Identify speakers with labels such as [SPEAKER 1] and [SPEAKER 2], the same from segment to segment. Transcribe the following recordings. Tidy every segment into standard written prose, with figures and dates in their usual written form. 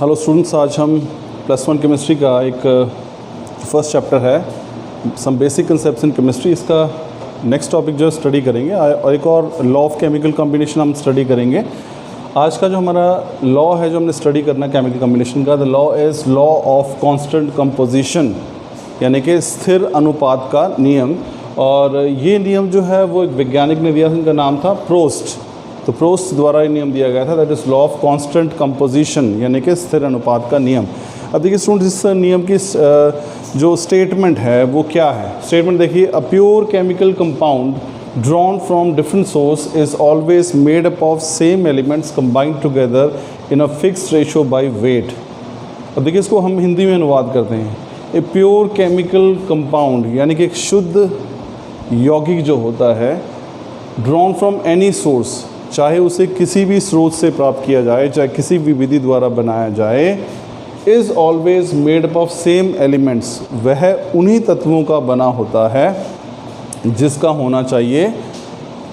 [SPEAKER 1] Hello students, आज हम +1 chemistry का एक फर्स्ट चैप्टर है some basic concepts in chemistry. इसका नेक्स्ट टॉपिक जो स्टडी करेंगे और एक और लॉ ऑफ केमिकल कॉम्बिनेशन हम स्टडी करेंगे। आज का जो हमारा लॉ है जो हमने स्टडी करना है केमिकल कॉम्बिनेशन का, the law is law of constant composition, यानी कि स्थिर अनुपात का नियम। और ये नियम जो है वो एक वैज्ञानिक ने दिया, उनका नाम था प्रोस्ट। तो प्रोस्ट द्वारा ये नियम दिया गया था, that is law of constant composition, यानी कि स्थिर अनुपात का नियम। अब देखिए स्टूडेंट्स, इस नियम की जो स्टेटमेंट है वो क्या है। स्टेटमेंट देखिए, a pure chemical compound drawn from different source is always made up of same elements combined together in a fixed ratio by weight. अब देखिए इसको हम हिंदी में अनुवाद करते हैं। ए प्योर केमिकल कंपाउंड यानी कि एक शुद्ध यौगिक जो होता है, ड्रॉन फ्रॉम एनी सोर्स, चाहे उसे किसी भी स्रोत से प्राप्त किया जाए, चाहे किसी भी विधि द्वारा बनाया जाए, is always made up of same elements, वह उन्हीं तत्वों का बना होता है जिसका होना चाहिए,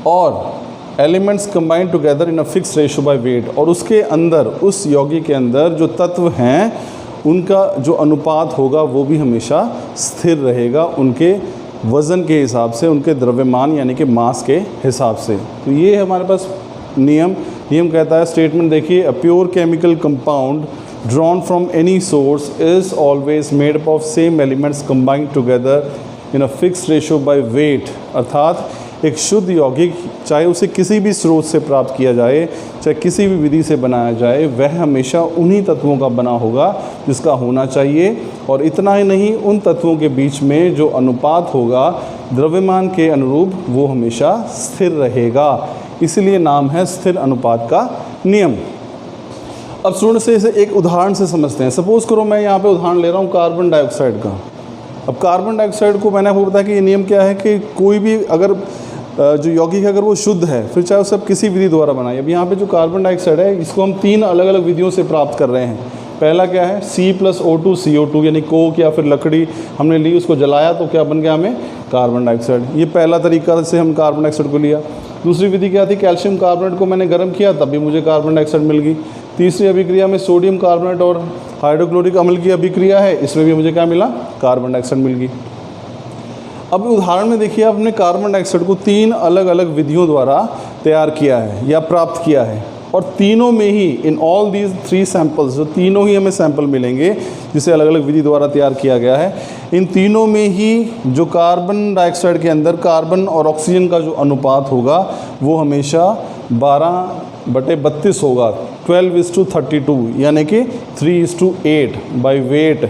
[SPEAKER 1] और elements combined together in a fix ratio by weight, और उसके अंदर, उस यौगिक के अंदर जो तत्व हैं उनका जो अनुपात होगा वो भी हमेशा स्थिर रहेगा, उनके वज़न के हिसाब से, उनके द्रव्यमान यानी कि मास के हिसाब से। तो ये है हमारे पास नियम कहता है, स्टेटमेंट देखिए, a pure chemical compound drawn from any source is always made up of same elements combined together in a fixed ratio by weight. अर्थात एक शुद्ध यौगिक, चाहे उसे किसी भी स्रोत से प्राप्त किया जाए, चाहे किसी भी विधि से बनाया जाए, वह हमेशा उन्हीं तत्वों का बना होगा जिसका होना चाहिए। और इतना ही नहीं, उन तत्वों के बीच में जो अनुपात होगा द्रव्यमान के अनुरूप, वो हमेशा स्थिर रहेगा। इसलिए नाम है स्थिर अनुपात का नियम। अब स्टूडेंट से इसे एक उदाहरण से समझते हैं। सपोज़ करो मैं यहाँ पे उदाहरण ले रहा हूँ कार्बन डाइऑक्साइड का। अब कार्बन डाइऑक्साइड को मैंने आपको बताया कि ये नियम क्या है कि कोई भी अगर जो यौगिक है अगर वो शुद्ध है, फिर चाहे उसे किसी विधि द्वारा बनाए। अब यहाँ पे जो कार्बन डाइऑक्साइड है इसको हम 3 अलग अलग विधियों से प्राप्त कर रहे हैं। पहला क्या है, C+O2 CO2, यानी कोक या फिर लकड़ी हमने ली, उसको जलाया तो क्या बन गया हमें कार्बन डाइऑक्साइड। ये पहला तरीका से हम कार्बन डाइऑक्साइड को लिया। दूसरी विधि क्या थी, कैल्शियम कार्बोनेट को मैंने गर्म किया तब भी मुझे कार्बन डाइऑक्साइड मिल गई। तीसरी अभिक्रिया में सोडियम कार्बोनेट और हाइड्रोक्लोरिक अम्ल की अभिक्रिया है, इसमें भी मुझे क्या मिला, कार्बन डाइऑक्साइड मिल गई। अब उदाहरण में देखिए, आपने कार्बन डाइऑक्साइड को 3 अलग अलग विधियों द्वारा तैयार किया है या प्राप्त किया है, और तीनों में ही, इन ऑल दीज 3 सैंपल्स, जो तीनों ही हमें सैंपल मिलेंगे जिसे अलग अलग विधि द्वारा तैयार किया गया है, इन तीनों में ही जो कार्बन डाइऑक्साइड के अंदर कार्बन और ऑक्सीजन का जो अनुपात होगा वो हमेशा 12/32 होगा, 12:32, यानी कि 3:8 बाय वेट।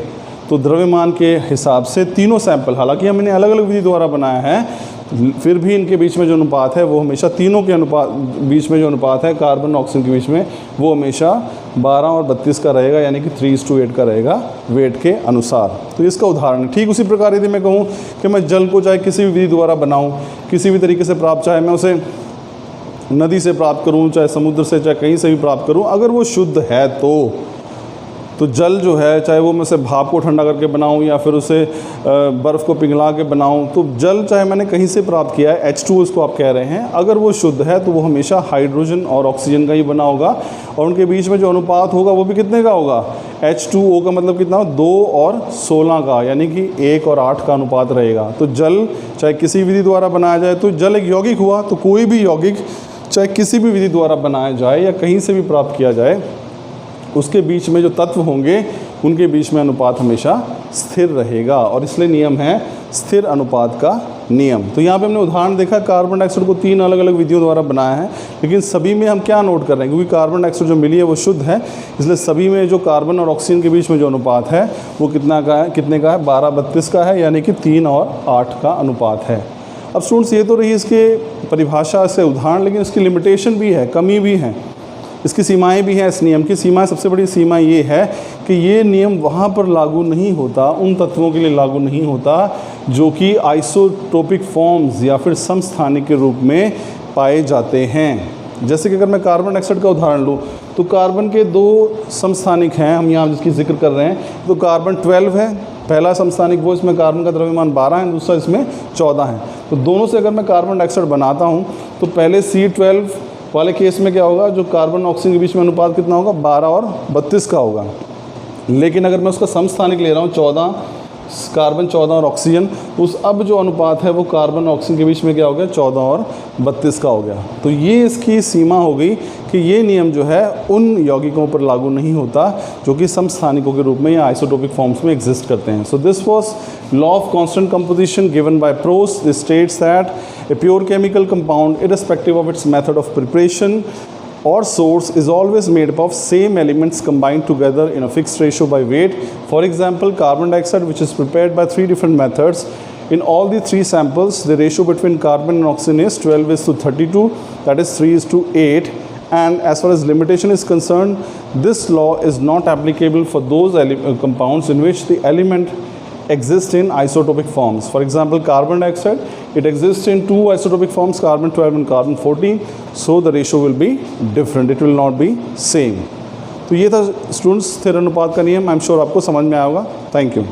[SPEAKER 1] तो द्रव्यमान के हिसाब से तीनों सैंपल, हालांकि हमने अलग अलग विधि द्वारा बनाया है, फिर भी इनके बीच में जो अनुपात है वो हमेशा, तीनों के अनुपात बीच में जो अनुपात है कार्बन ऑक्सीजन के बीच में, वो हमेशा 12 और 32 का रहेगा, यानी कि 3:8 का रहेगा वेट के अनुसार। तो इसका उदाहरण है। ठीक उसी प्रकार यदि मैं कहूँ कि मैं जल को चाहे किसी भी विधि द्वारा बनाऊँ, किसी भी तरीके से प्राप्त, चाहे मैं उसे नदी से प्राप्त करूँ, चाहे समुद्र से, चाहे कहीं से भी प्राप्त करूँ, अगर वो शुद्ध है तो जल जो है, चाहे वो मैं उसे भाप को ठंडा करके बनाऊं या फिर उसे बर्फ़ को पिघला के बनाऊं, तो जल चाहे मैंने कहीं से प्राप्त किया है, H2O उसको आप कह रहे हैं, अगर वो शुद्ध है तो वो हमेशा हाइड्रोजन और ऑक्सीजन का ही बना होगा, और उनके बीच में जो अनुपात होगा वो भी कितने का होगा, H2O का मतलब कितना, 2 और 16 का, यानी कि 1 और 8 का अनुपात रहेगा। तो जल चाहे किसी विधि द्वारा बनाया जाए, तो जल एक यौगिक हुआ, तो कोई भी यौगिक चाहे किसी भी विधि द्वारा बनाया जाए या कहीं से भी प्राप्त किया जाए, उसके बीच में जो तत्व होंगे उनके बीच में अनुपात हमेशा स्थिर रहेगा, और इसलिए नियम है स्थिर अनुपात का नियम। तो यहाँ पे हमने उदाहरण देखा, कार्बन डाइऑक्साइड को 3 अलग अलग विधियों द्वारा बनाया है, लेकिन सभी में हम क्या नोट कर रहे हैं, क्योंकि कार्बन डाइऑक्साइड जो मिली है वो शुद्ध है, इसलिए सभी में जो कार्बन और ऑक्सीजन के बीच में जो अनुपात है वो कितने का है, 12/32 का है, यानी कि 3 और 8 का अनुपात है। अब स्टूडेंट्स, ये तो रही इसके परिभाषा से उदाहरण, लेकिन इसकी लिमिटेशन भी है, कमी भी है, इसकी सीमाएं भी हैं। इस नियम की सीमाएं, सबसे बड़ी सीमा ये है कि ये नियम वहाँ पर लागू नहीं होता, उन तत्वों के लिए लागू नहीं होता जो कि आइसोटोपिक फॉर्म्स या फिर समस्थानिक के रूप में पाए जाते हैं। जैसे कि अगर मैं कार्बन डाइऑक्साइड का उदाहरण लूँ, तो कार्बन के 2 समस्थानिक हैं, हम यहाँ जिसकी जिक्र कर रहे हैं। तो कार्बन 12 है, पहला समस्थानिक वो, इसमें कार्बन का द्रव्यमान 12 है, दूसरा इसमें 14 है। तो दोनों से अगर मैं कार्बन डाइऑक्साइड बनाता हूँ तो पहले C12 वाले केस में क्या होगा, जो कार्बन ऑक्सीजन के बीच में अनुपात कितना होगा, 12 और 32 का होगा। लेकिन अगर मैं उसका समस्थानिक ले रहा हूँ 14, कार्बन 14 और ऑक्सीजन, तो उस अब जो अनुपात है वो कार्बन ऑक्सीजन के बीच में क्या हो गया, 14 और 32 का हो गया। तो ये इसकी सीमा हो गई कि ये नियम जो है उन यौगिकों पर लागू नहीं होता जो कि समस्थानिकों के रूप में या आइसोटोपिक फॉर्म्स में एग्जिस्ट करते हैं। So this was law of constant composition given by Proust. This states that a pure chemical compound irrespective of its method of preparation or source is always made up of same elements combined together in a fixed ratio by weight. For example, carbon dioxide, which is prepared by 3 different methods, in all the 3 samples the ratio between carbon and oxygen is 12:32, that is 3:8. And as far as limitation is concerned, this law is not applicable for those compounds in which the element exist in isotopic forms. For example, carbon dioxide, it exists in 2 isotopic forms, carbon 12 and carbon 14, so the ratio will be different, it will not be same. तो ये था students स्थिर अनुपात का नियम। I am sure आपको समझ में आया होगा। Thank you.